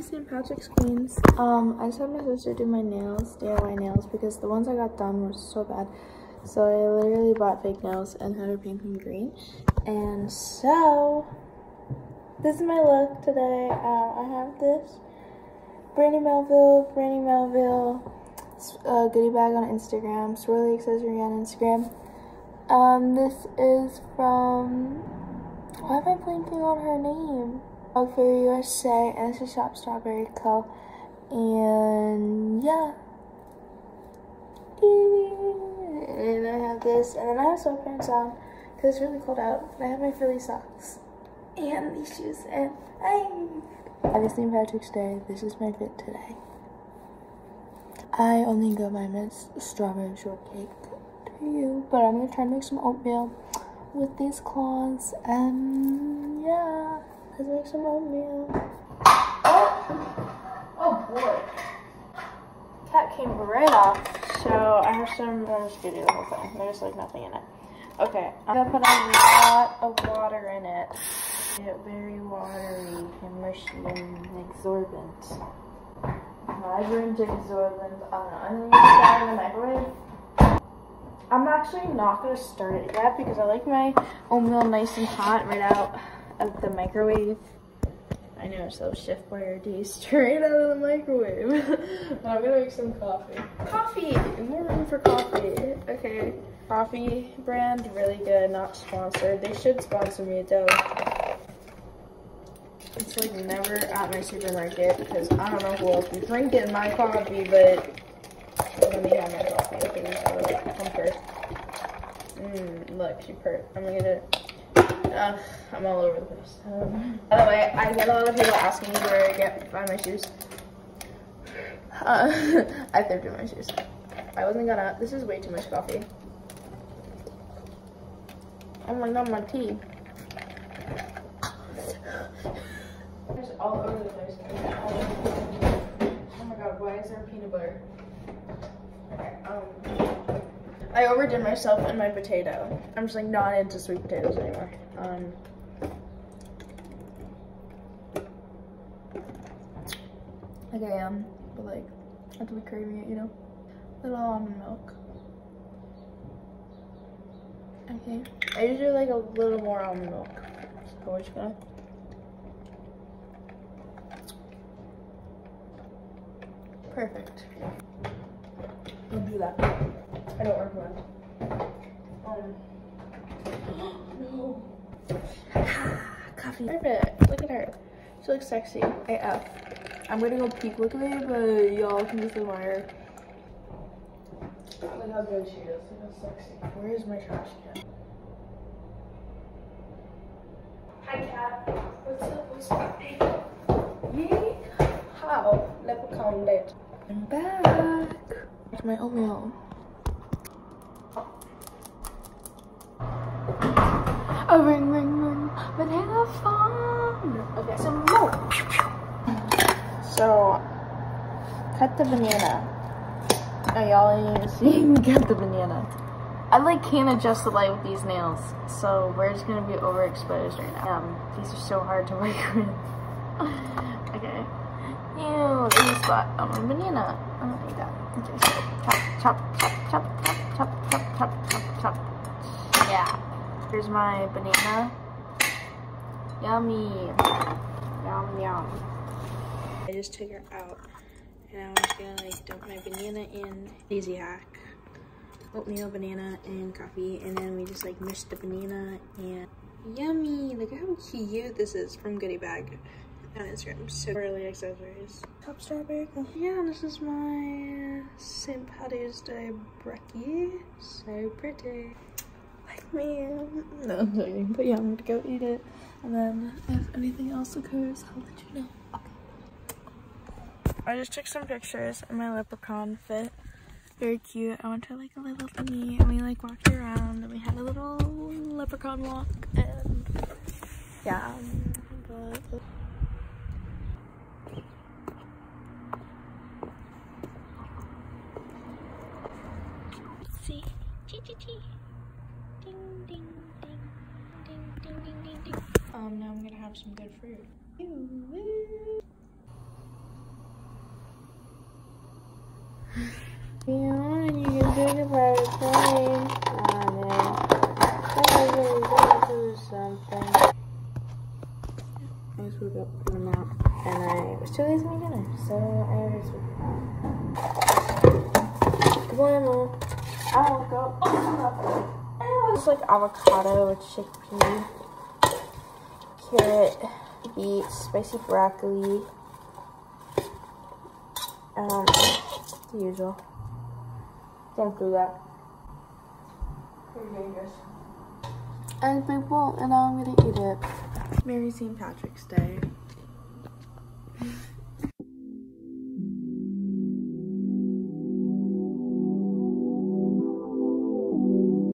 St. Patrick's Queens. I just had my sister do my nails, DIY nails, because the ones I got done were so bad. So I literally bought fake nails and had her paint them green. And so this is my look today. I have this Brandy Melville goodie bag on Instagram, swirly accessory on Instagram. This is from, why am I blanking on her name? For USA, and this is Shop Strawberry Co. And yeah. And I have this, and then I have sweatpants on because it's really cold out. And I have my Philly socks and these shoes, and Happy St. Patrick's Day. This is my fit today. I only go by Miss Strawberry Shortcake to you, but I'm gonna try to make some oatmeal with these claws, and yeah. Let's make some oatmeal. Oh boy. Cat came right off. So I have some, I'm just gonna do the whole thing. There's like nothing in it. Okay, I'm gonna put a lot of water in it. Get very watery and mushy and absorbent. Vibrant absorbent. I don't know. I'm gonna use that in the microwave. I'm actually not gonna start it yet because I like my oatmeal nice and hot right out of the microwave. I know, so shift wire D straight out of the microwave. But I'm gonna make some coffee. Coffee! More room for coffee. Okay. Coffee brand, really good, not sponsored. They should sponsor me though. It's like never at my supermarket because I don't know who else is drinking my coffee, but let me have my coffee. Okay, come first. Look, she purred. I'm gonna get it. I'm all over the place. By the way, I get a lot of people asking me where I find my shoes. I thrifted my shoes. I wasn't gonna. This is way too much coffee. Oh my god, my tea. It's all over the place. Oh my god, why is there peanut butter? Okay, I overdid myself in my potato. I'm just like not into sweet potatoes anymore. Like I am, but like I have to be craving it, you know? Little almond milk. Okay. I usually like a little more almond milk. So we're just gonna perfect. Don't do that. I don't recommend. No. Coffee. Perfect. Look at her. She looks sexy. AF. I'm gonna go peek quickly, but y'all can just admire. Look how good she is. Look how sexy. Where is my trash can? Hi, cat. What's up? What's up? Hey. Yay. How? Leprechaun dead. I'm back. It's my oatmeal. A ring, ring, ring, banana fun. Okay, some more. So, cut the banana. Oh, y'all ain't see me cut the banana. I like can't adjust the light with these nails, so we're just gonna be overexposed right now. These are so hard to work with. Okay. Ew, there's a spot on my banana. I don't like that. Okay, so chop, chop, chop, chop, chop, chop, chop, chop, chop. Yeah. Here's my banana. Yummy. Yum, yum. I just took her out. And now I'm just gonna like dump my banana in. Easy hack. Oatmeal, banana, and coffee. And then we just like mush the banana and yummy. Look how cute this is from Goodie Bag on Instagram. So early accessories. Top strawberry. Yeah, this is my St. Patty's Day breaky. So pretty. Like me. No, I'm joking. But yeah, I'm gonna go eat it. And then if anything else occurs, I'll let you know. Okay. I just took some pictures in my leprechaun fit. Very cute. I went to like a little thingy and we like walked around and we had a little leprechaun walk and yeah. But Ding, ding, ding, ding, ding, ding, ding, ding. Now I'm gonna have some good fruit. Yeah, you can take a private plane on it. I'm gonna do something. I just woke up from a nap and I was too lazy to make dinner, so I just woke up. Good morning, Mom. I woke up. And it was like avocado, chickpea, carrot, beets, spicy broccoli. The usual. Don't do that. You're dangerous. And big bowl, and now I'm gonna eat it. Merry St. Patrick's Day.